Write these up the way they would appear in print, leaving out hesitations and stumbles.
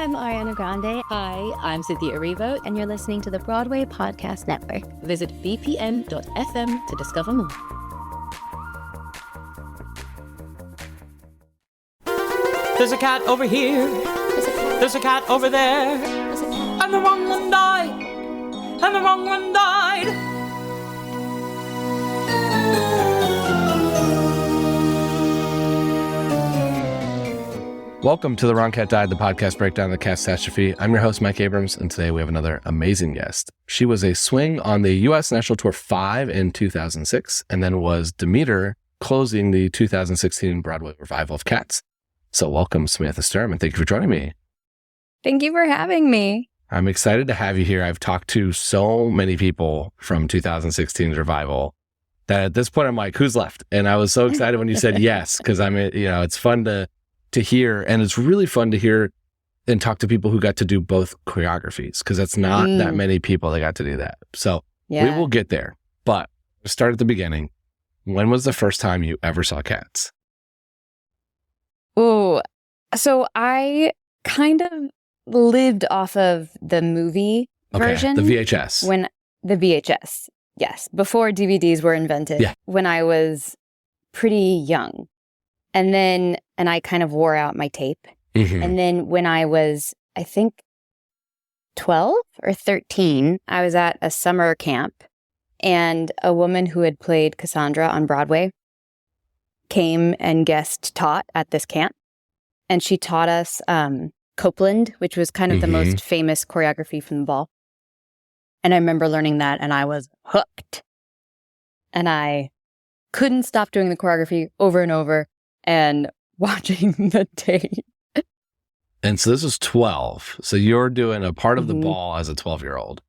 I'm Ariana Grande. Hi, I'm Cynthia Erivo. And you're listening to the Broadway Podcast Network. Visit bpn.fm to discover more. There's a cat over here. There's a cat over there. And the wrong one died. And the wrong one died. Welcome to The Wrong Cat Died, the podcast breakdown of the catastrophe. I'm your host, Mike Abrams, and today we have another amazing guest. She was a swing on the U.S. National Tour 5 in 2006, and then was Demeter closing the 2016 Broadway Revival of CATS. So welcome, Samantha Sturm, and thank you for joining me. Thank you for having me. I'm excited to have you here. I've talked to so many people from 2016's Revival that at this point I'm like, who's left? And I was so excited when you said yes, because it's fun to hear, and it's really fun to hear and talk to people who got to do both choreographies, because that's not that many people that got to do that. So we will get there, but start at the beginning. When was the first time you ever saw CATS? Oh, so I kind of lived off of the movie version. The VHS. When the VHS, yes, before DVDs were invented. Yeah. When I was pretty young. And I kind of wore out my tape. Mm-hmm. And then when I was, I think, 12 or 13, I was at a summer camp, and a woman who had played Cassandra on Broadway came and guest taught at this camp. And she taught us Copeland, which was kind of the most famous choreography from the ball. And I remember learning that, and I was hooked. And I couldn't stop doing the choreography over and over and watching the tape. And so this was 12. So you're doing a part of the ball as a 12-year-old.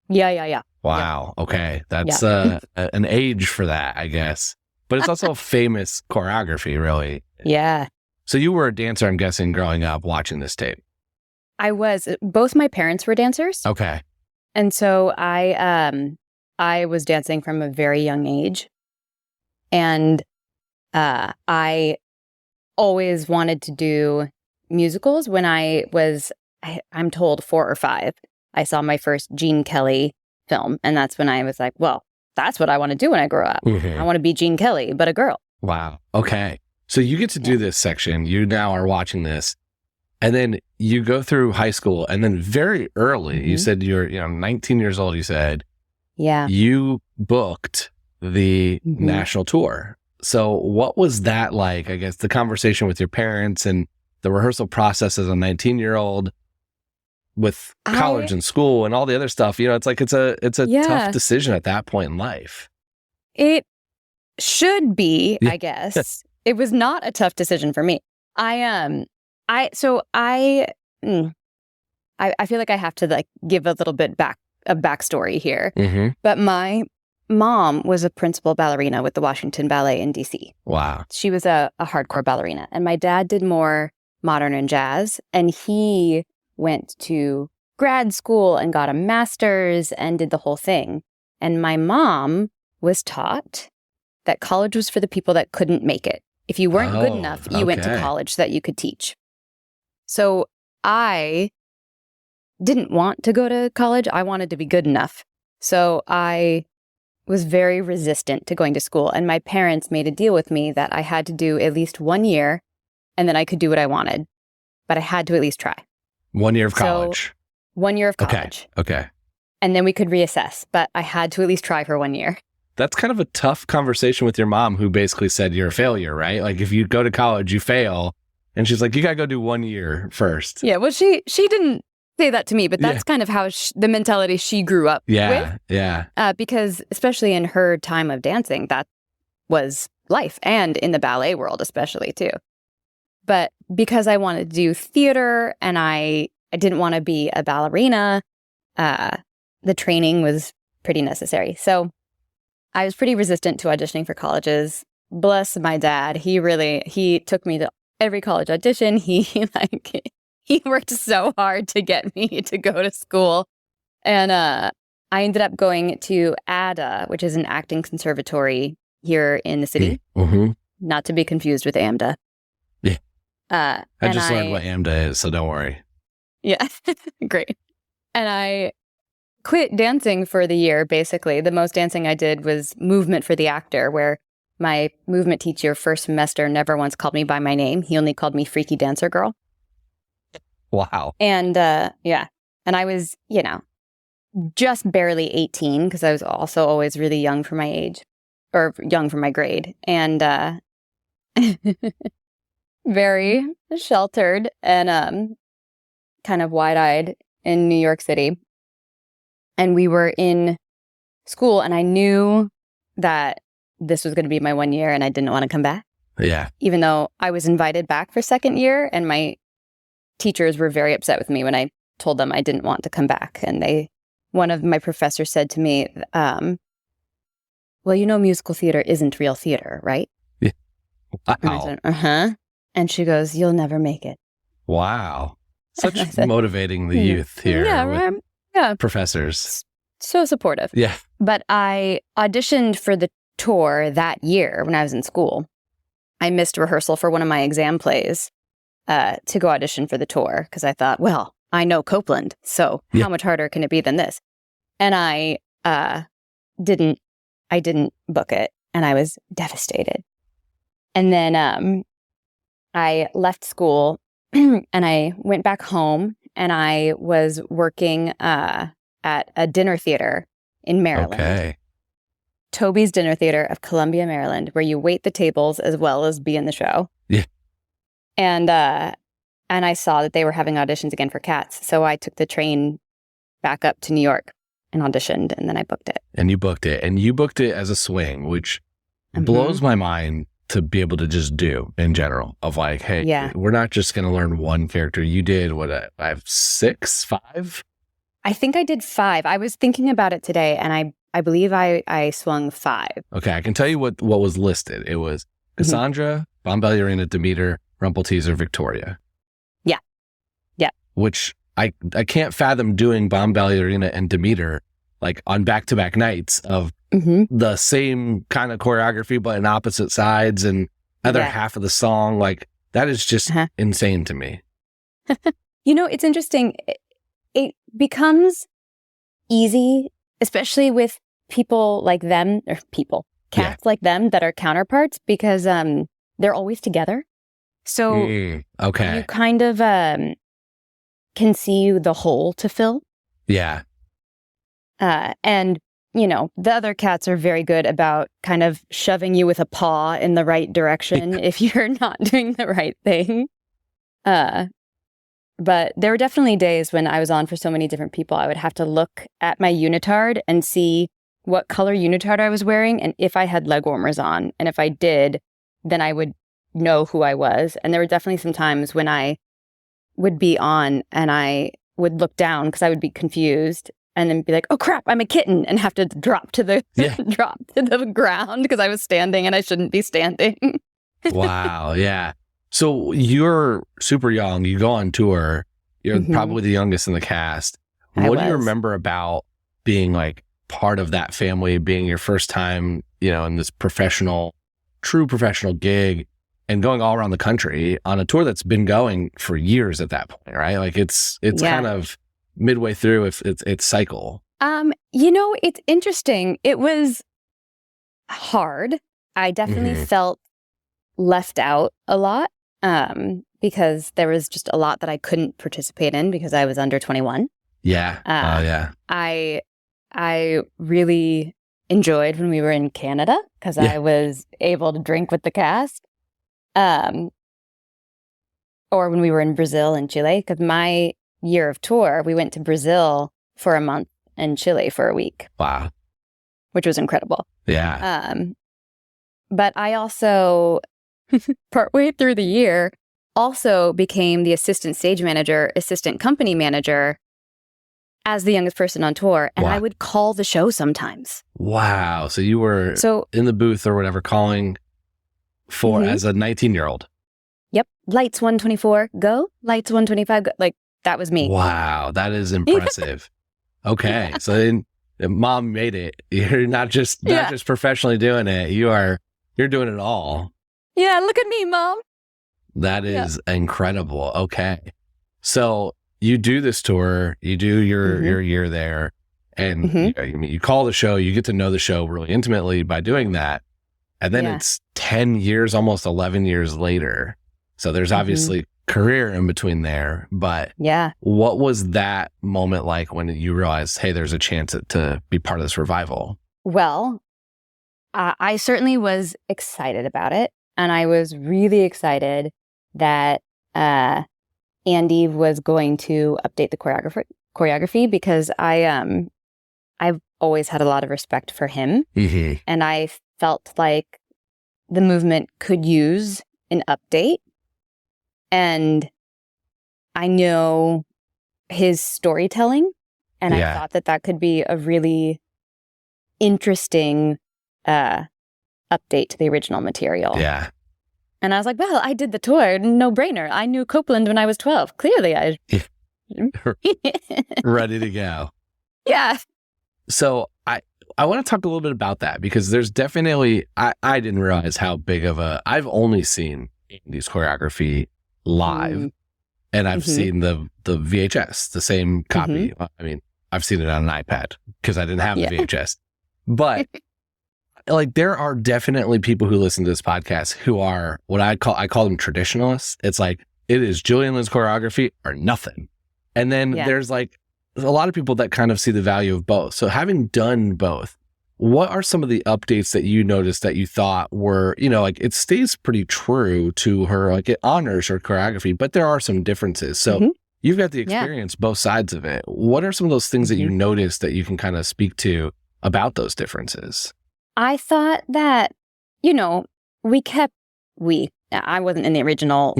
Yeah. Wow. Yeah. Okay. That's an age for that, I guess. But it's also a famous choreography, really. Yeah. So you were a dancer, I'm guessing, growing up watching this tape. I was. Both my parents were dancers. Okay. And so I was dancing from a very young age. And I always wanted to do musicals. When I was, I'm told, 4 or 5, I saw my first Gene Kelly film. And that's when I was like, well, that's what I want to do when I grow up. I want to be Gene Kelly, but a girl. Wow. Okay. So you get to do this section. You now are watching this. And then you go through high school. And then very early, you said you're 19 years old, you said. Yeah. You booked the national tour. So what was that like? I guess the conversation with your parents and the rehearsal process as a 19-year-old with college and school and all the other stuff. It's like it's a tough decision at that point in life. It should be, I guess. It was not a tough decision for me. I feel like I have to give a little bit of backstory here. But my mom was a principal ballerina with the Washington Ballet in DC. Wow. She was a hardcore ballerina. And my dad did more modern and jazz. And he went to grad school and got a master's and did the whole thing. And my mom was taught that college was for the people that couldn't make it. If you weren't good enough, you went to college so that you could teach. So I didn't want to go to college. I wanted to be good enough. So I was very resistant to going to school. And my parents made a deal with me that I had to do at least 1 year and then I could do what I wanted. But I had to at least try. 1 year of college. 1 year of college. Okay. And then we could reassess. But I had to at least try for 1 year. That's kind of a tough conversation with your mom, who basically said you're a failure, right? Like if you go to college, you fail. And she's like, you got to go do 1 year first. Yeah, well, she didn't say that to me, but that's kind of how the mentality she grew up with. Yeah. Because especially in her time of dancing, that was life, and in the ballet world especially too. But because I wanted to do theater and I didn't want to be a ballerina, the training was pretty necessary. So I was pretty resistant to auditioning for colleges. Bless my dad. He took me to every college audition. He worked so hard to get me to go to school. And I ended up going to ADA, which is an acting conservatory here in the city. Not to be confused with AMDA. Yeah. I just learned what AMDA is, so don't worry. Yeah. Great. And I quit dancing for the year, basically. The most dancing I did was movement for the actor, where my movement teacher first semester never once called me by my name. He only called me Freaky Dancer Girl. Wow. And yeah. And I was, just barely 18 because I was also always really young for my age or young for my grade. And very sheltered and kind of wide-eyed in New York City. And we were in school, and I knew that this was going to be my 1 year, and I didn't want to come back. Yeah. Even though I was invited back for second year, and my teachers were very upset with me when I told them I didn't want to come back. And one of my professors said to me, well, musical theater isn't real theater, right? Yeah. Wow. And I said, uh-huh. And she goes, you'll never make it. Wow. Such motivating the youth here. Yeah, yeah. Professors. So supportive. Yeah. But I auditioned for the tour that year when I was in school. I missed rehearsal for one of my exam plays to go audition for the tour because I thought, well, I know Copeland, so how much harder can it be than this? And I didn't book it, and I was devastated. And then I left school and I went back home, and I was working at a dinner theater in Maryland. Okay. Toby's Dinner Theater of Columbia, Maryland, where you wait the tables as well as be in the show. Yeah. And I saw that they were having auditions again for CATS. So I took the train back up to New York and auditioned, and then I booked it. And you booked it. And you booked it as a swing, which blows my mind to be able to just do in general. Of like, hey, we're not just going to learn one character. You did, I have 6, 5? I think I did 5. I was thinking about it today, and I believe I swung 5. Okay, I can tell you what was listed. It was Cassandra, Bombalurina, Demeter, Rumpelteazer, Victoria. Yeah. Yeah. Which I can't fathom doing Bombalurina and Demeter like on back-to-back nights of the same kind of choreography but in opposite sides and other half of the song. Like that is just insane to me. It's interesting. It becomes easy, especially with people like them, or cats like them that are counterparts, because they're always together. So you kind of can see the hole to fill. Yeah. And, the other cats are very good about kind of shoving you with a paw in the right direction if you're not doing the right thing. But there were definitely days when I was on for so many different people, I would have to look at my unitard and see what color unitard I was wearing and if I had leg warmers on. And if I did, then I would know who I was. And there were definitely some times when I would be on and I would look down because I would be confused and then be like, oh crap, I'm a kitten, and have to drop to the ground because I was standing and I shouldn't be standing. Wow. Yeah. So you're super young. You go on tour. You're probably the youngest in the cast. What do you remember about being like part of that family, being your first time, in this true professional gig and going all around the country on a tour that's been going for years at that point, right? Like it's kind of midway through its cycle. It's interesting. It was hard. I definitely felt left out a lot. Because there was just a lot that I couldn't participate in because I was under 21. Yeah. Yeah. I really enjoyed when we were in Canada because I was able to drink with the cast. Or when we were in Brazil and Chile, because my year of tour, we went to Brazil for a month and Chile for a week. Wow. Which was incredible. Yeah. But I also... partway through the year, also became the assistant stage manager, assistant company manager as the youngest person on tour. And I would call the show sometimes. Wow. So you were in the booth or whatever calling for as a 19-year-old. Yep. Lights 124, go. Lights 125, go. Like, that was me. Wow. That is impressive. Okay. So then mom made it. You're not just professionally doing it. You're doing it all. Yeah, look at me, Mom. That is incredible. Okay. So you do this tour, you do your year there, and you call the show, you get to know the show really intimately by doing that. And then it's 10 years, almost 11 years later. So there's obviously career in between there. But what was that moment like when you realized, hey, there's a chance to be part of this revival? Well, I certainly was excited about it. And I was really excited that Andy was going to update the choreography because I've always had a lot of respect for him. And I felt like the movement could use an update. And I know his storytelling, and I thought that could be a really interesting update to the original material. Yeah. And I was like, well, I did the tour, no brainer. I knew Copeland when I was 12. Clearly, I ready to go. Yeah. So I want to talk a little bit about that because there's definitely, I didn't realize how big of I've only seen Andy's choreography live and I've seen the VHS, the same copy. I mean, I've seen it on an iPad because I didn't have the VHS. But like there are definitely people who listen to this podcast who are what I call them traditionalists. It's like, it is Julian Lynn's choreography or nothing. And then there's like a lot of people that kind of see the value of both. So having done both, what are some of the updates that you noticed that you thought were, like it stays pretty true to her, like it honors her choreography, but there are some differences. So you've got the experience, both sides of it. What are some of those things that you noticed that you can kind of speak to about those differences? I thought that, I wasn't in the original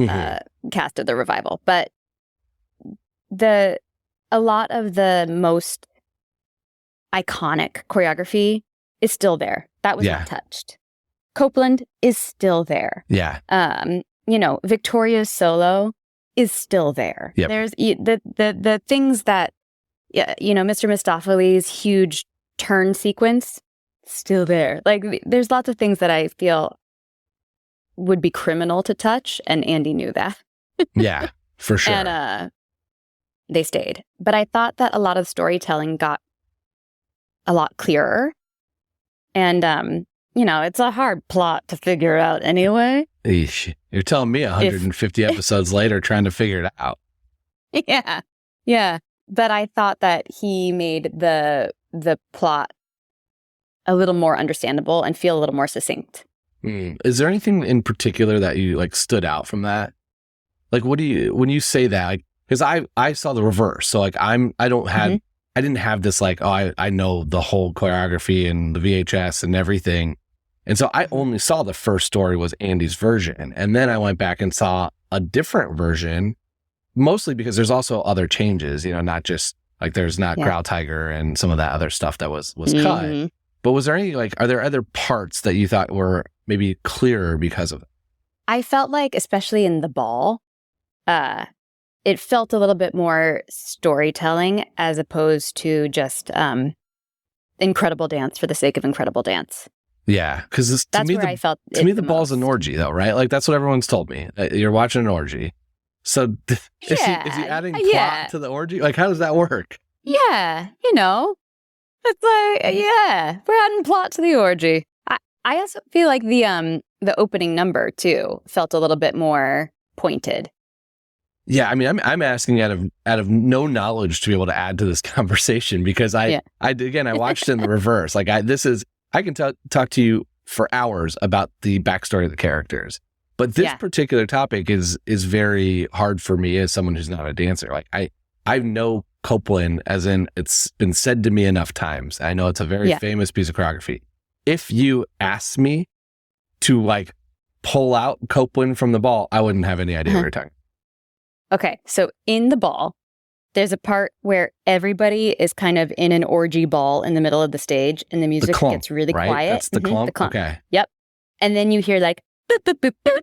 cast of the revival, but a lot of the most iconic choreography is still there. That was not touched. Copeland is still there. Yeah. Victoria's solo is still there. Yep. There's the things that, Mr. Mistopheles' huge turn sequence, still there. Like, there's lots of things that I feel would be criminal to touch, and Andy knew that. Yeah, for sure. And they stayed. But I thought that a lot of storytelling got a lot clearer. And, it's a hard plot to figure out anyway. Eesh. You're telling me 150 episodes later trying to figure it out. Yeah. Yeah. But I thought that he made the plot a little more understandable and feel a little more succinct. Is there anything in particular that you like stood out from that? Like, when you say that, like, because I saw the reverse. So like I didn't have this like, oh, I know the whole choreography and the VHS and everything. And so I only saw the first story was Andy's version. And then I went back and saw a different version, mostly because there's also other changes, not just like there's not Growl Tiger and some of that other stuff that was cut. But was there any, like, are there other parts that you thought were maybe clearer because of it? I felt like, especially in the ball, it felt a little bit more storytelling as opposed to just incredible dance for the sake of incredible dance. Yeah, because to me, the ball's an orgy, though, right? Like, that's what everyone's told me. You're watching an orgy. So is he adding plot to the orgy? Like, how does that work? Yeah, it's like, we're adding plot to the orgy. I also feel like the opening number, too, felt a little bit more pointed. Yeah, I mean, I'm asking out of no knowledge to be able to add to this conversation because I watched it in the reverse. Like I can talk to you for hours about the backstory of the characters, but this particular topic is very hard for me as someone who's not a dancer. Like I know Copeland as in it's been said to me enough times. I know it's a very famous piece of choreography. If you asked me to like pull out Copeland from the ball, I wouldn't have any idea what you're talking. Okay, so in the ball, there's a part where everybody is kind of in an orgy ball in the middle of the stage, and the music gets really quiet. That's the clump? The clump. Okay. Yep. And then you hear like, boop, boop, boop, boop,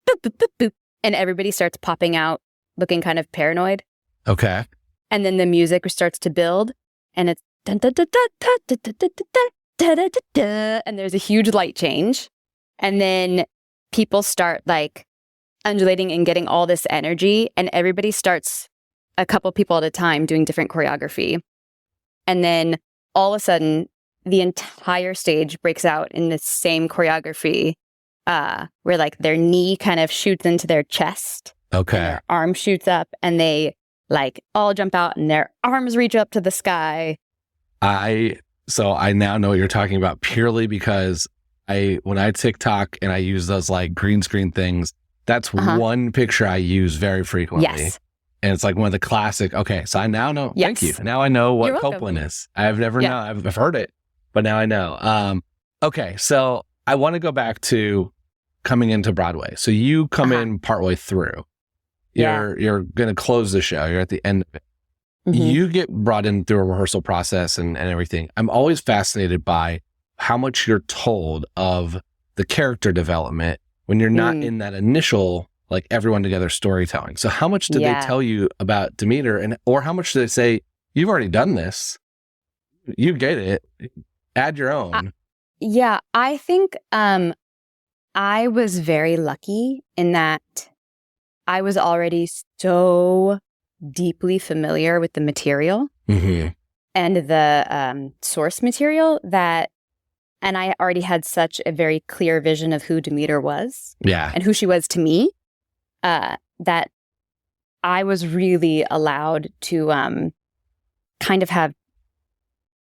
boop, boop, boop, boop, and everybody starts popping out looking kind of paranoid. Okay. And then the music starts to build, and it's dun, dun, dun, dun, dun, dun, dun, dun, dun, dun, dun, dun, and there's a huge light change. And then people start like undulating and getting all this energy, and everybody starts a couple people at a time doing different choreography. And then all of a sudden, the entire stage breaks out in the same choreography where like their knee kind of shoots into their chest. Okay. And their arm shoots up and they like all jump out and their arms reach up to the sky. So I now know what you're talking about purely because when I TikTok and I use those like green screen things, that's one picture I use very frequently. Yes. And it's like one of the classic. Okay, so I now know. Yes. Thank you. Now I know what You're welcome. Copeland is. I've never known. I've heard it, but now I know. Okay, so I want to go back to coming into Broadway. So you come in partway through. You're going to close the show. You're at the end of it. Mm-hmm. You get brought in through a rehearsal process and everything. I'm always fascinated by how much you're told of the character development when you're not in that initial, like everyone together storytelling. So how much did they tell you about Demeter or how much did they say, you've already done this, you get it, add your own? I think I was very lucky in that I was already so deeply familiar with the material and the source material and I already had such a very clear vision of who Demeter was and who she was to me, that I was really allowed to kind of have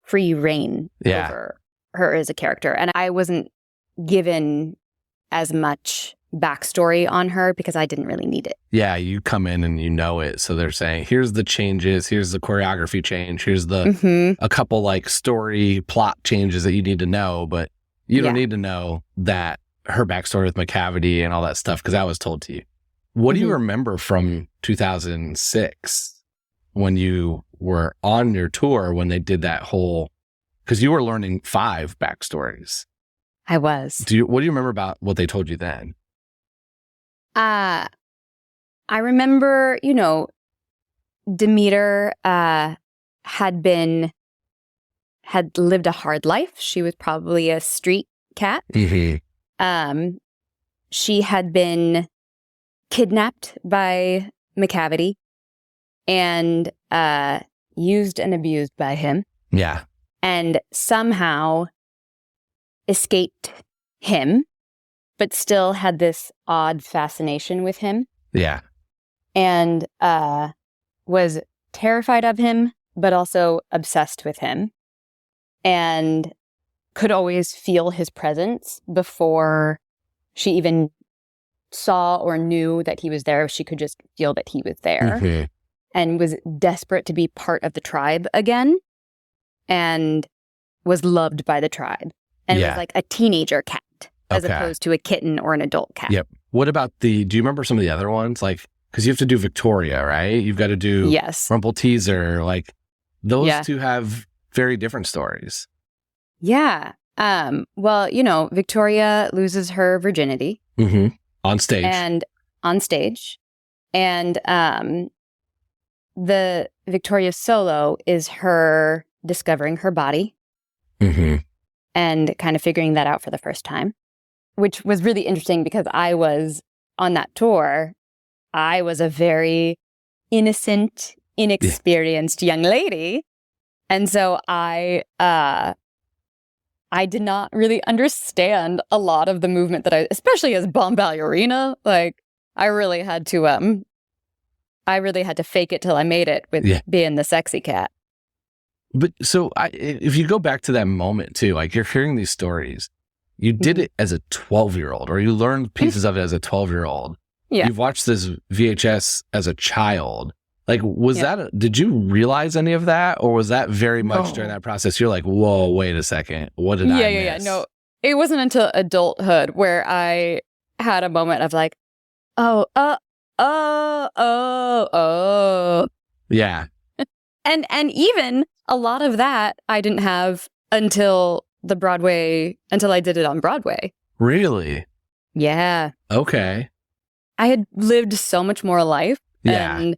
free reign over her as a character. And I wasn't given as much backstory on her because I didn't really need it. Yeah, you come in and you know it. So they're saying, here's the changes, here's the choreography change, here's the a couple like story plot changes that you need to know, but you don't need to know that her backstory with McCavity and all that stuff because that was told to you. What do you remember from 2006 when you were on your tour when they did that whole, because you were learning 5 backstories. I was. What do you remember about what they told you then? I remember, Demeter had lived a hard life. She was probably a street cat. She had been kidnapped by McCavity and used and abused by him. Yeah. And somehow escaped him, but still had this odd fascination with him. Yeah. And was terrified of him, but also obsessed with him. And could always feel his presence before she even saw or knew that he was there. She could just feel that he was there. And was desperate to be part of the tribe again. And was loved by the tribe. And was like a teenager cat. As opposed to a kitten or an adult cat. Yep. What about do you remember some of the other ones? Like, because you have to do Victoria, right? You've got to do Rumpelteazer. Like, those two have very different stories. Yeah. Well, Victoria loses her virginity. On stage. And the Victoria solo is her discovering her body. And kind of figuring that out for the first time. Which was really interesting because I was on that tour. I was a very innocent, inexperienced young lady. And so I did not really understand a lot of the movement that especially as bomb ballerina, like I really had to fake it till I made it with being the sexy cat. But so if you go back to that moment too, like you're hearing these stories, you did it as a 12-year-old, or you learned pieces of it as a 12-year-old. Yeah. You've watched this VHS as a child. Like, was did you realize any of that? Or was that very much during that process? You're like, whoa, wait a second. What did I miss? Yeah. No, it wasn't until adulthood where I had a moment of like, oh. Yeah. And even a lot of that I didn't have until I did it on Broadway. Really? Yeah. Okay. I had lived so much more life and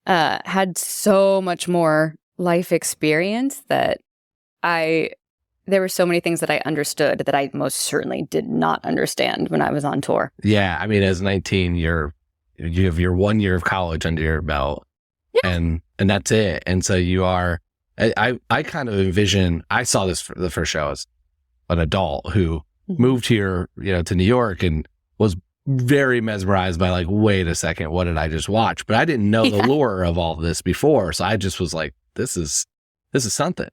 had so much more life experience that there were so many things that I understood that I most certainly did not understand when I was on tour. Yeah. I mean, as 19, you have your 1 year of college under your belt. and that's it. And so you are, I kind of envision, I saw this for the first show as an adult who moved here, to New York and was very mesmerized by like, wait a second, what did I just watch? But I didn't know the lore of all of this before. So I just was like, this is something.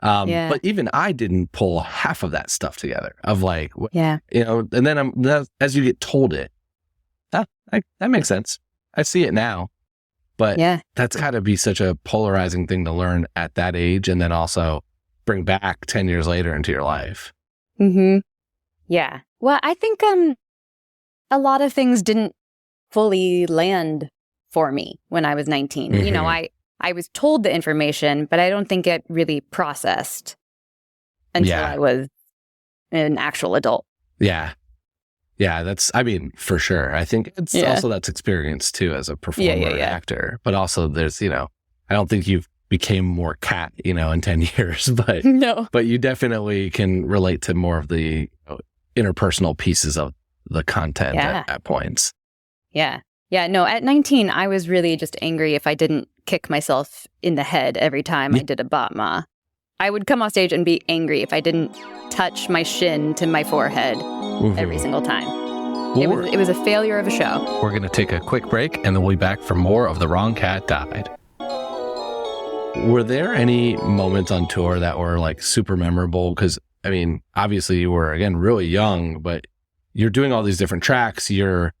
But even I didn't pull half of that stuff together of like, and then as you get told it, that makes sense. I see it now. But that's got to be such a polarizing thing to learn at that age and then also bring back 10 years later into your life. Mm-hmm. Yeah. Well, I think a lot of things didn't fully land for me when I was 19. Mm-hmm. I was told the information, but I don't think it really processed until I was an actual adult. Yeah. Yeah, for sure. I think it's also that's experience too as a performer and actor. But also there's, I don't think you've became more cat, in 10 years, but no. But you definitely can relate to more of the interpersonal pieces of the content at points. Yeah. Yeah, no, at 19, I was really just angry if I didn't kick myself in the head every time I did a batma. I would come off stage and be angry if I didn't touch my shin to my forehead every single time. It was a failure of a show. We're going to take a quick break and then we'll be back for more of The Wrong Cat Died. Were there any moments on tour that were like super memorable? Because, obviously you were, again, really young, but you're doing all these different tracks. You're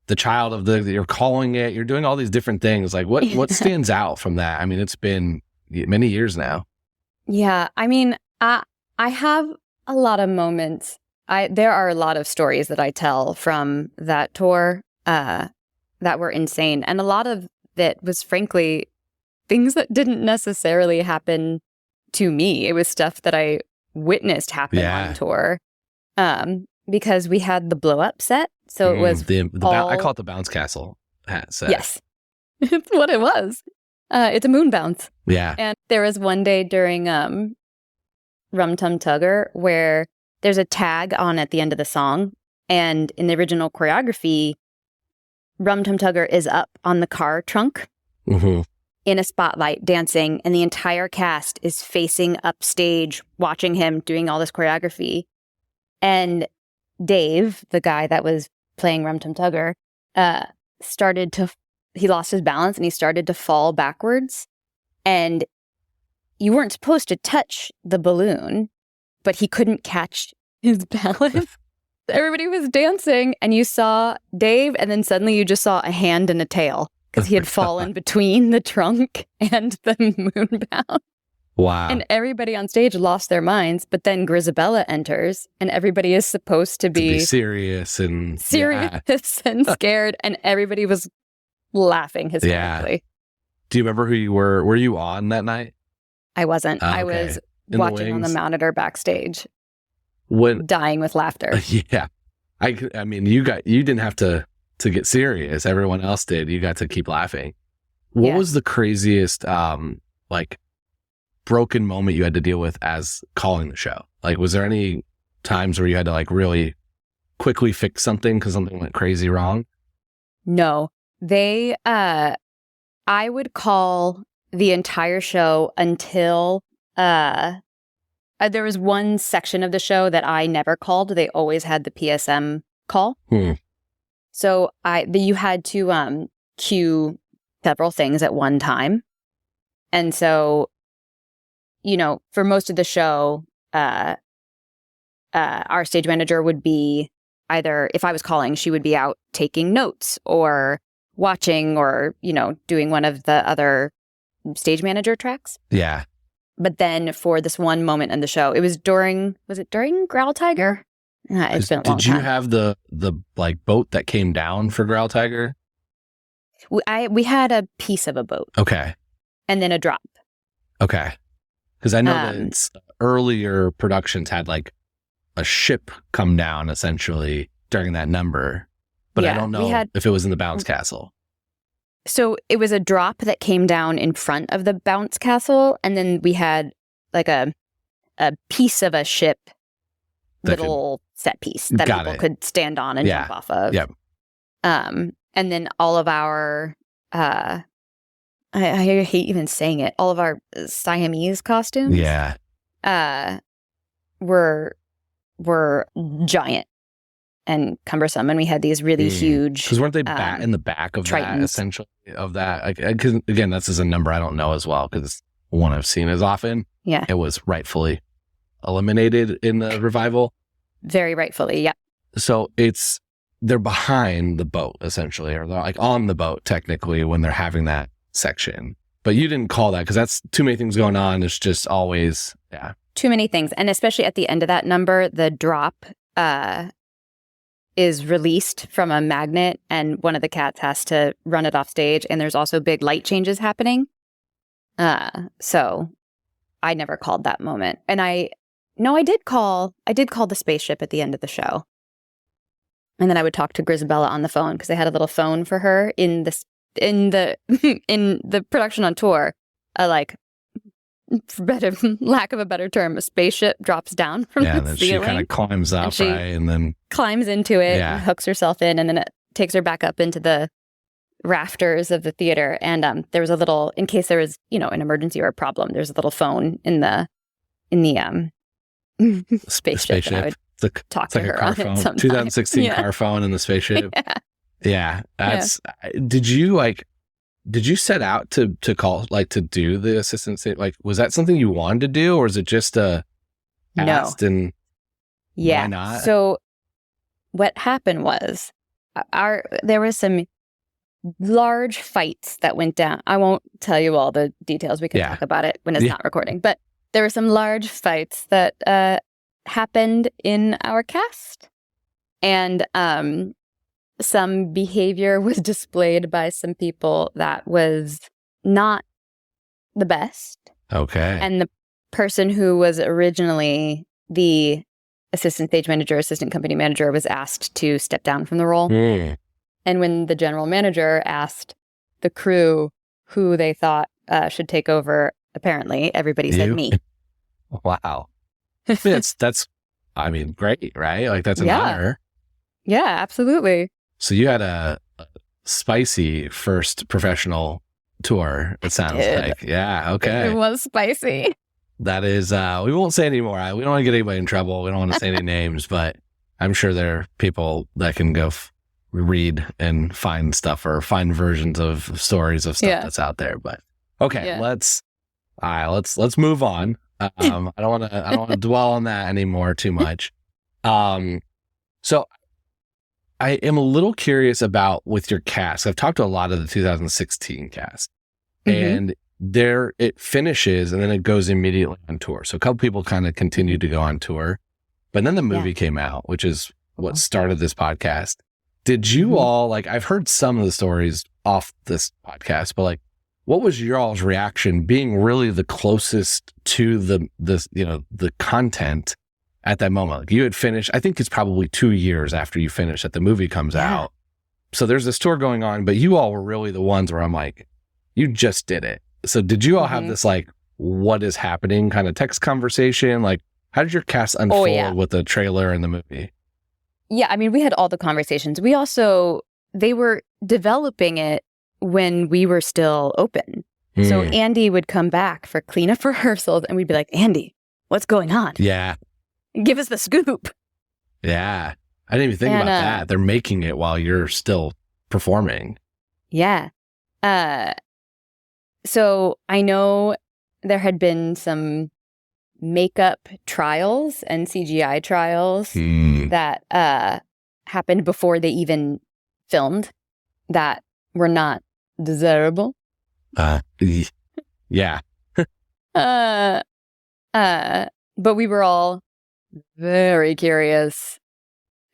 the child of you're calling it, you're doing all these different things. Like what stands out from that? It's been many years now. Yeah. I have a lot of moments. There are a lot of stories that I tell from that tour that were insane. And a lot of it was frankly things that didn't necessarily happen to me. It was stuff that I witnessed happen on tour. Because we had the blow up set. So it was I call it the bounce castle hat set. Yes. It's what it was. It's a moon bounce. Yeah. And there was one day during Rum Tum Tugger where there's a tag on at the end of the song. And in the original choreography, Rum Tum Tugger is up on the car trunk in a spotlight dancing. And the entire cast is facing upstage, watching him doing all this choreography. And Dave, the guy that was playing Rum Tum Tugger, he lost his balance and he started to fall backwards. And you weren't supposed to touch the balloon, but he couldn't catch his balance. Everybody was dancing and you saw Dave and then suddenly you just saw a hand and a tail because he had fallen between the trunk and the moon bounce. Wow. And everybody on stage lost their minds, but then Grisabella enters and everybody is supposed to be serious and and scared and everybody was laughing hysterically. Yeah. Do you remember who you were? Were you on that night? I wasn't. I was watching on the monitor backstage, dying with laughter. Yeah. You didn't have to get serious. Everyone else did. You got to keep laughing. What was the craziest broken moment you had to deal with as calling the show? Like, was there any times where you had to like really quickly fix something because something went crazy wrong? No, I would call the entire show until there was one section of the show that I never called. They always had the PSM call. So you had to cue several things at one time. And so, for most of the show, our stage manager would be either, if I was calling, she would be out taking notes or watching or, doing one of the other stage manager tracks. Yeah. But then for this one moment in the show, was it during Growl Tiger? It's been a long time. Did you have the boat that came down for Growl Tiger? We had a piece of a boat. Okay. And then a drop. Okay. Because I know that earlier productions had like a ship come down essentially during that number, but I don't know if it was in the bounce castle. So it was a drop that came down in front of the bounce castle, and then we had like a piece of a ship, little set piece that people could stand on and jump off of. Yep. And then all of our I hate even saying it. All of our Siamese costumes, were giant and cumbersome, and we had these really huge. Because weren't they in the back of Tritons. that, essentially, of that? Because again, this is a number I don't know as well because it's one I've seen as often. Yeah, it was rightfully eliminated in the revival. Very rightfully, yeah. So they're behind the boat essentially, or they're like on the boat technically when they're having that section. But you didn't call that because that's too many things going on. It's just always too many things, and especially at the end of that number, the drop is released from a magnet, and one of the cats has to run it off stage, and there's also big light changes happening. So I never called that moment. And I did call the spaceship at the end of the show. And then I would talk to Grisabella on the phone because they had a little phone for her in the in the production on tour. For lack of a better term, a spaceship drops down from the then ceiling. she kind of climbs up, and right? And then climbs into it, and hooks herself in, and then it takes her back up into the rafters of the theater. And there was a little, in case there was, an emergency or a problem, there's a little phone in the spaceship. And I would talk to her on it sometimes. 2016 car phone in the spaceship. Yeah. Did you set out to call, to do the assistant stage? Was that something you wanted to do, or is it just asked and why not? So what happened was there was some large fights that went down. I won't tell you all the details. We can talk about it when it's not recording. But there were some large fights that happened in our cast. And some behavior was displayed by some people that was not the best. Okay. And the person who was originally the assistant stage manager, assistant company manager, was asked to step down from the role. And when the general manager asked the crew who they thought should take over, apparently everybody said me. Wow. That's great, right? That's an honor. Yeah, absolutely. So you had a spicy first professional tour, it sounds like. Yeah, okay. It was spicy. That is, we won't say any more. We don't want to get anybody in trouble. We don't want to say any names, but I'm sure there are people that can go read and find stuff or find versions of stories of stuff that's out there. But okay, let's move on. I don't want to dwell on that anymore too much. So I am a little curious about with your cast. I've talked to a lot of the 2016 cast, and it finishes and then it goes immediately on tour. So a couple people kind of continued to go on tour, but then the movie came out, which is what started this podcast. Did you all I've heard some of the stories off this podcast, but what was your all's reaction being really the closest to the content at that moment? You had finished, I think it's probably 2 years after you finished that the movie comes out. So there's this tour going on, but you all were really the ones where I'm like, you just did it. So did you all have this what is happening kind of text conversation? How did your cast unfold with the trailer and the movie? Yeah, I mean, we had all the conversations. They were developing it when we were still open. So Andy would come back for cleanup rehearsals and we'd be like, Andy, what's going on? Yeah. Give us the scoop. Yeah. I didn't even think about that. They're making it while you're still performing. Yeah. So I know there had been some makeup trials and CGI trials that happened before they even filmed that were not desirable. Yeah. But we were all very curious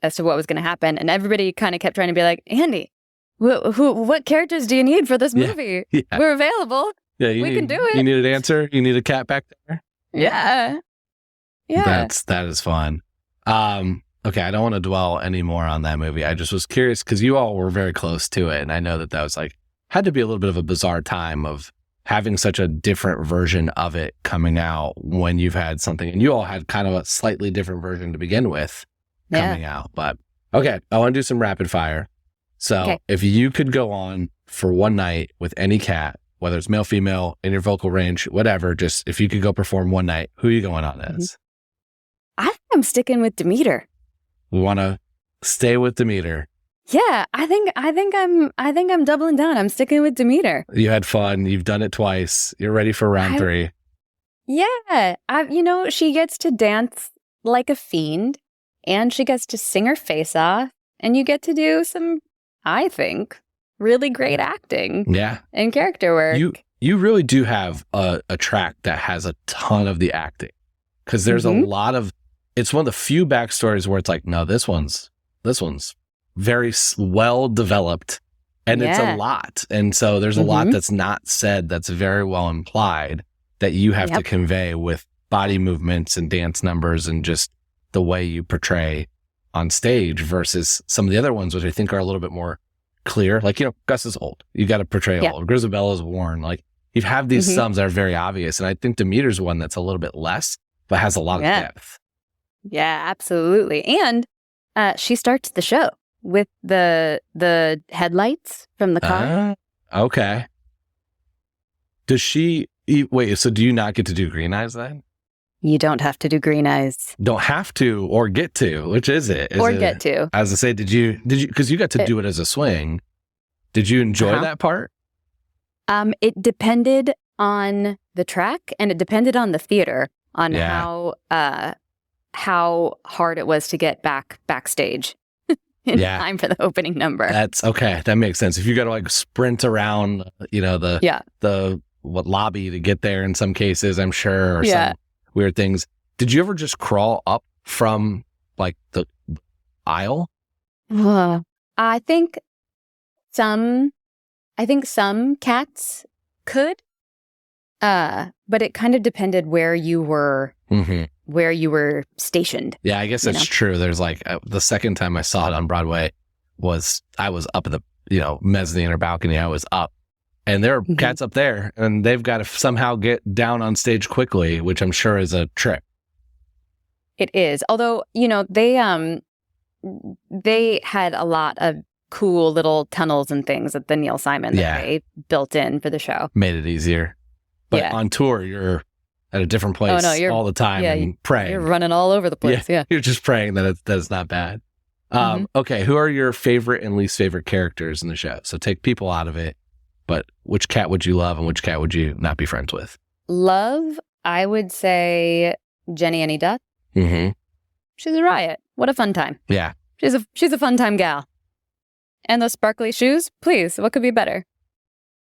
as to what was going to happen. And everybody kind of kept trying to be like, Andy, what characters do you need for this movie? Yeah. We're available. Yeah, we can do it. You need an answer? You need a cat back there? Yeah. Yeah. That is fun. Okay, I don't want to dwell any more on that movie. I just was curious because you all were very close to it. And I know that was had to be a little bit of a bizarre time of having such a different version of it coming out when you've had something, and you all had kind of a slightly different version to begin with coming out. But okay, I want to do some rapid fire. So if you could go on for one night with any cat, whether it's male, female, in your vocal range, whatever, just if you could go perform one night, who are you going on as? I think I'm sticking with Demeter. We want to stay with Demeter. Yeah, I think I'm doubling down. I'm sticking with Demeter. You had fun. You've done it twice. You're ready for round 3. Yeah, she gets to dance like a fiend, and she gets to sing her face off, and you get to do some, I think, really great acting. Yeah, and character work. You really do have a track that has a ton of the acting, because there's a lot of. It's one of the few backstories where it's like, no, this one's very well developed, and it's a lot, and so there's a lot that's not said that's very well implied that you have to convey with body movements and dance numbers and just the way you portray on stage versus some of the other ones, which I think are a little bit more clear. Like, Gus is old. You got to portray old. Grisabella's worn. Like, you have these sums that are very obvious. And I think Demeter's one that's a little bit less, but has a lot of depth. Yeah, absolutely. And she starts the show with the headlights from the car. Okay. Does she... Wait, so do you not get to do green eyes then? You don't have to do green eyes. Don't have to or get to. Which is it? Get to. As I say, did you, because you got to do it as a swing. Did you enjoy that part? It depended on the track, and it depended on the theater, on how hard it was to get backstage in time for the opening number. That's okay. That makes sense. If you got to like sprint around, the lobby to get there in some cases, I'm sure, or some weird things. Did you ever just crawl up from like the aisle? I think some cats could, but it kind of depended where you were, where you were stationed. Yeah, I guess that's true. There's like the second time I saw it on Broadway I was up in the mezzanine or balcony. I was up. And there are cats up there, and they've got to somehow get down on stage quickly, which I'm sure is a trick. It is. Although, they had a lot of cool little tunnels and things at the Neil Simon that they built in for the show. Made it easier. But on tour, you're at a different place all the time and praying. You're running all over the place. Yeah. You're just praying that it's not bad. Okay, who are your favorite and least favorite characters in the show? So take people out of it. But which cat would you love and which cat would you not be friends with? Love, I would say Jenny Annie Dutt. She's a riot. What a fun time. Yeah. She's a fun time gal. And those sparkly shoes, please, what could be better?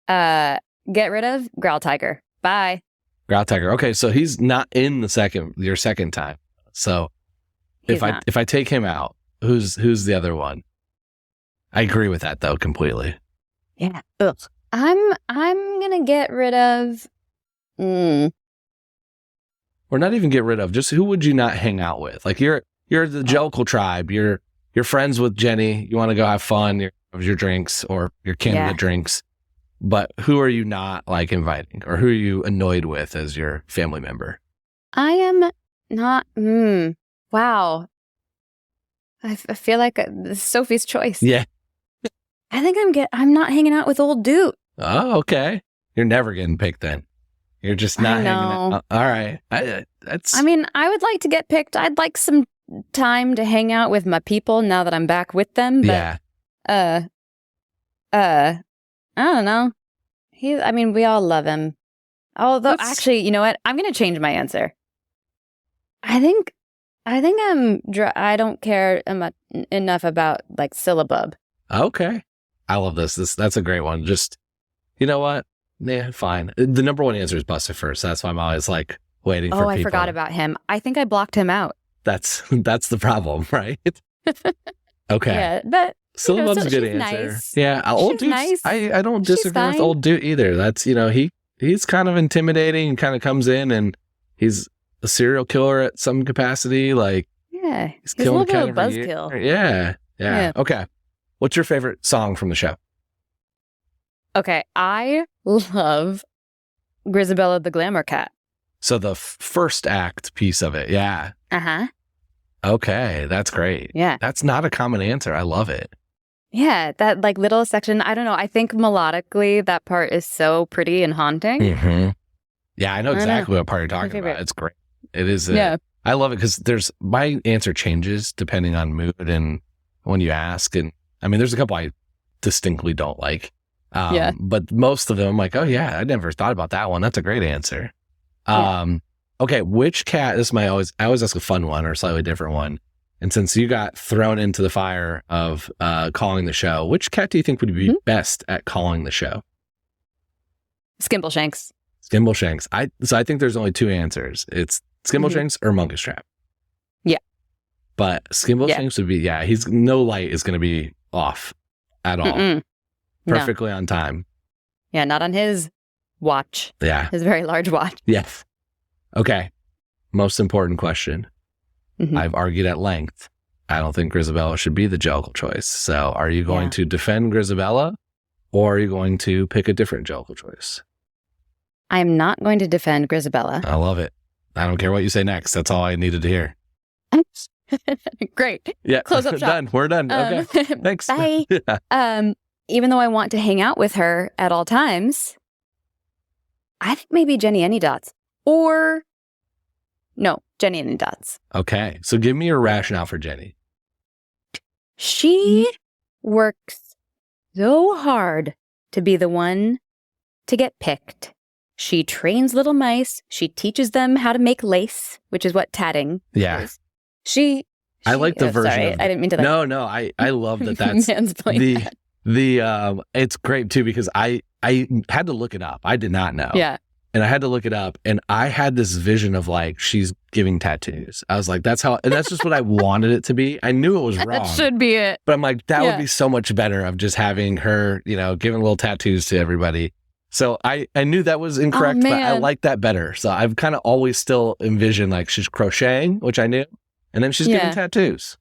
Get rid of Growl Tiger. Bye. Growl Tiger. Okay, so he's not in your second time. So if I take him out, who's the other one? I agree with that though completely. Yeah. Ugh. I'm gonna get rid of. Or not even get rid of. Just who would you not hang out with? Like you're the Jellicle tribe. You're friends with Jenny. You want to go have fun. Your drinks or your candidate drinks. But who are you not like inviting, or who are you annoyed with as your family member? I am not. Wow. I feel like this is Sophie's choice. Yeah. I think I'm not hanging out with old dude. Oh, okay. You're never getting picked then. You're just not hanging out. All right. I would like to get picked. I'd like some time to hang out with my people now that I'm back with them. But, I don't know. We all love him. Although, actually, you know what? I'm going to change my answer. I think I don't care enough about like syllabub. Okay. I love this. That's a great one. Just, you know what? Yeah, fine. The number one answer is Buster first. That's why I'm always like waiting for people. I forgot about him. I think I blocked him out. That's the problem, right? Okay. Yeah, but syllabub's a good answer. Nice. Yeah, old dude. Nice. I don't disagree with old dude either. That's he's kind of intimidating and kind of comes in and he's a serial killer at some capacity. Like he's killing a little bit of a buzzkill. Yeah. Okay. What's your favorite song from the show? Okay, I love Grisabella the Glamour Cat. So the first act piece of it, yeah. Uh-huh. Okay, that's great. Yeah. That's not a common answer. I love it. Yeah, that like little section. I don't know. I think melodically that part is so pretty and haunting. Mm-hmm. Yeah, I know exactly what part you're talking about. It's great. It is. Yeah. I love it because my answer changes depending on mood and when you ask. And I mean, there's a couple I distinctly don't like. But most of them, I'm like, oh yeah, I never thought about that one. That's a great answer. Okay, which cat? I always ask a fun one or a slightly different one. And since you got thrown into the fire of calling the show, which cat do you think would be best at calling the show? Skimbleshanks. Skimbleshanks. So I think there's only two answers. It's Skimbleshanks or Monkish Trap. Yeah. But Skimbleshanks would be, he's no light is going to be off at all. Perfectly on time. Yeah, not on his watch. Yeah. His very large watch. Yes. Okay. Most important question. I've argued at length. I don't think Grisabella should be the Jellicle choice. So are you going to defend Grisabella or are you going to pick a different Jellicle choice? I'm not going to defend Grisabella. I love it. I don't care what you say next. That's all I needed to hear. Great. Yeah. Close up shop. Done. We're done. Okay. Thanks. Bye. Even though I want to hang out with her at all times, I think maybe Jenny Anydots. Or no, Jenny Anydots. Okay. So give me your rationale for Jenny. She works so hard to be the one to get picked. She trains little mice. She teaches them how to make lace, which is what tatting is. I like the version. Sorry, I didn't mean to. No. I love that. That's it's great too because I had to look it up. I did not know. Yeah. And I had to look it up, and I had this vision of like she's giving tattoos. I was like, that's just what I wanted it to be. I knew it was wrong. That should be it. But I'm like, that would be so much better of just having her, giving little tattoos to everybody. So I knew that was incorrect, but I like that better. So I've kind of always still envisioned like she's crocheting, which I knew, and then she's giving tattoos.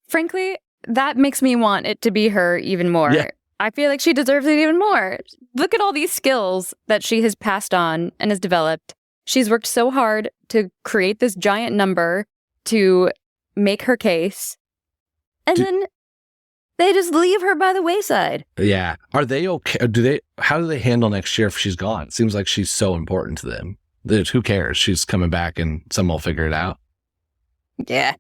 Frankly, that makes me want it to be her even more. Yeah. I feel like she deserves it even more. Look at all these skills that she has passed on and has developed. She's worked so hard to create this giant number to make her case. And then they just leave her by the wayside. Yeah. Are they okay? How do they handle next year if she's gone? It seems like she's so important to them. Who cares? She's coming back and someone will figure it out. Yeah.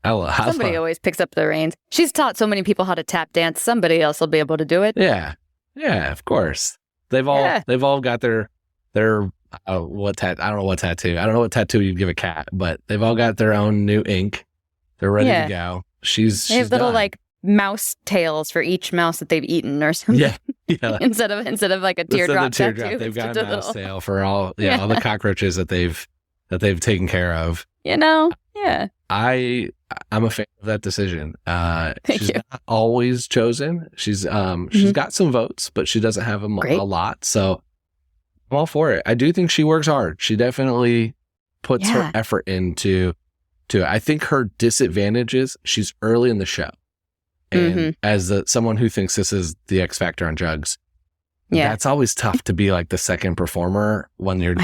Somebody always picks up the reins. She's taught so many people how to tap dance. Somebody else will be able to do it. Yeah. Yeah, of course. They've all got their what tattoo. I don't know what tattoo. I don't know what tattoo you'd give a cat, but they've all got their own new ink. They're ready to go. They have little like mouse tails for each mouse that they've eaten or something. Yeah. instead of like a teardrap tattoo. They've got a mouse tail for all the cockroaches that they've taken care of. Yeah. I'm a fan of that decision. She's not always chosen. She's got some votes, but she doesn't have a lot. So I'm all for it. I do think she works hard. She definitely puts her effort into it. I think her disadvantage is she's early in the show. And as someone who thinks this is the X Factor on drugs, that's always tough to be like the second performer when you're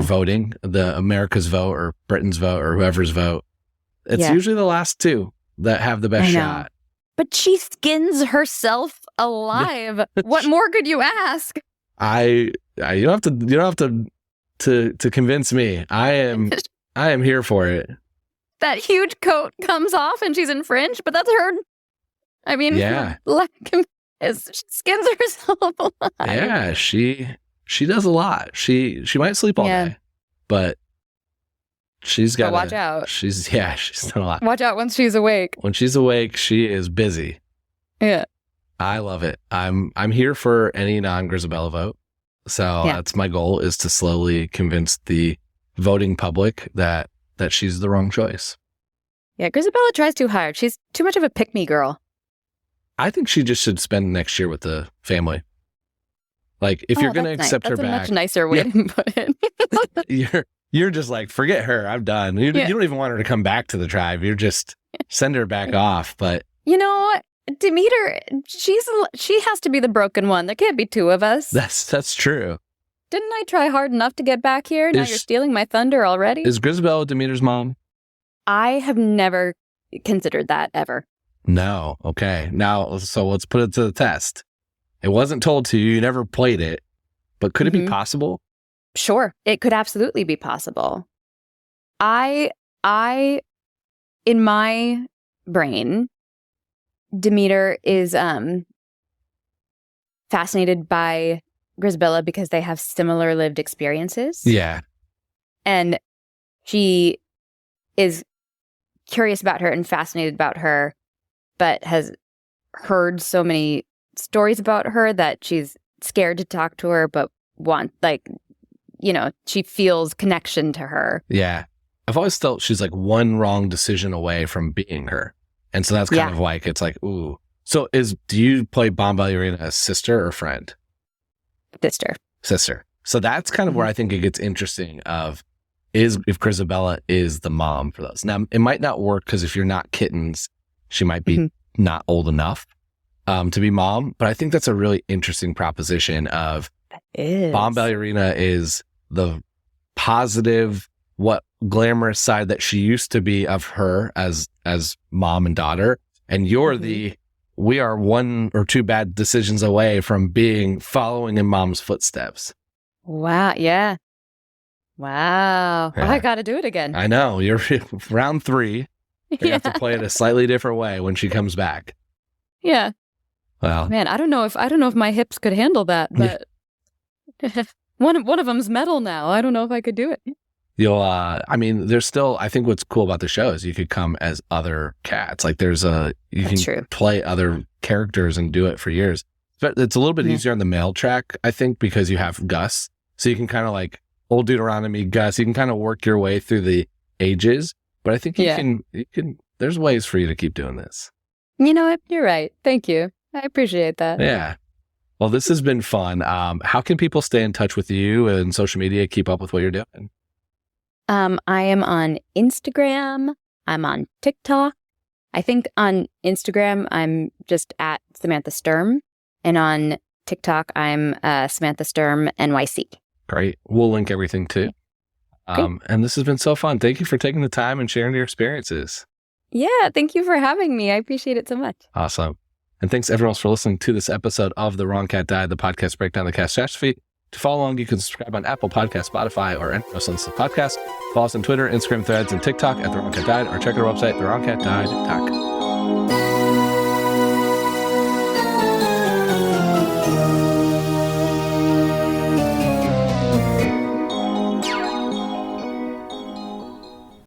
voting, the America's vote or Britain's vote or whoever's vote. It's usually the last two that have the best shot. But she skins herself alive. What more could you ask? You don't have to convince me. I am here for it. That huge coat comes off and she's in fringe, but that's her. I mean, she skins herself alive. Yeah, she does a lot. She might sleep all day, but she's got to watch out. She's done a lot. Watch out once she's awake. When she's awake, she is busy. Yeah. I love it. I'm here for any non-Grisabella vote. So that's my goal, is to slowly convince the voting public that she's the wrong choice. Yeah, Grisabella tries too hard. She's too much of a pick-me girl. I think she just should spend next year with the family. Like, if you're going to accept her back. That's a much nicer way to put it. You're just like, forget her. I'm done. You don't even want her to come back to the tribe. You're just send her back off. But Demeter, she has to be the broken one. There can't be two of us. That's true. Didn't I try hard enough to get back here? Now you're stealing my thunder already? Is Grisabella Demeter's mom? I have never considered that ever. No. Okay. Now, so let's put it to the test. It wasn't told to you. You never played it, but could it be possible? Sure. It could absolutely be possible. I, in my brain, Demeter is fascinated by Grisabella because they have similar lived experiences. Yeah. And she is curious about her and fascinated about her, but has heard so many stories about her that she's scared to talk to her, but she feels connection to her. Yeah. I've always felt she's like one wrong decision away from being her. And so that's kind of like, it's like, ooh. So do you play Bomb Ballerina as sister or friend? Sister. So that's kind of where I think it gets interesting if Grisabella is the mom for those. Now, it might not work because if you're not kittens, she might be not old enough to be mom. But I think that's a really interesting proposition of Bomb Ballerina is the positive, glamorous side that she used to be of her as mom and daughter. And you're we are one or two bad decisions away from following in mom's footsteps. Wow. Yeah. Wow. Yeah. Oh, I got to do it again. I know. You're round 3. You have to play it a slightly different way when she comes back. Yeah. Well, man, I don't know if my hips could handle that, but one of them's metal now. I don't know if I could do it. There's still, I think what's cool about the show is you could come as other cats. Like you can play other characters and do it for years. But it's a little bit easier on the male track, I think, because you have Gus. So you can kind of like Old Deuteronomy, Gus, you can kind of work your way through the ages. But I think you can, there's ways for you to keep doing this. You know what? You're right. Thank you. I appreciate that. Yeah. Well, this has been fun. How can people stay in touch with you and social media, keep up with what you're doing? I am on Instagram. I'm on TikTok. I think on Instagram, I'm just at Samantha Sturm. And on TikTok, I'm Samantha Sturm NYC. Great. We'll link everything too. And this has been so fun. Thank you for taking the time and sharing your experiences. Yeah, thank you for having me. I appreciate it so much. Awesome. And thanks everyone else for listening to this episode of The Wrong Cat Died, the podcast breakdown of the catastrophe. To follow along, you can subscribe on Apple Podcasts, Spotify, or anywhere else on the podcast. Follow us on Twitter, Instagram, Threads, and TikTok at The Wrong Cat Died, or check our website, TheWrongCatDied.com.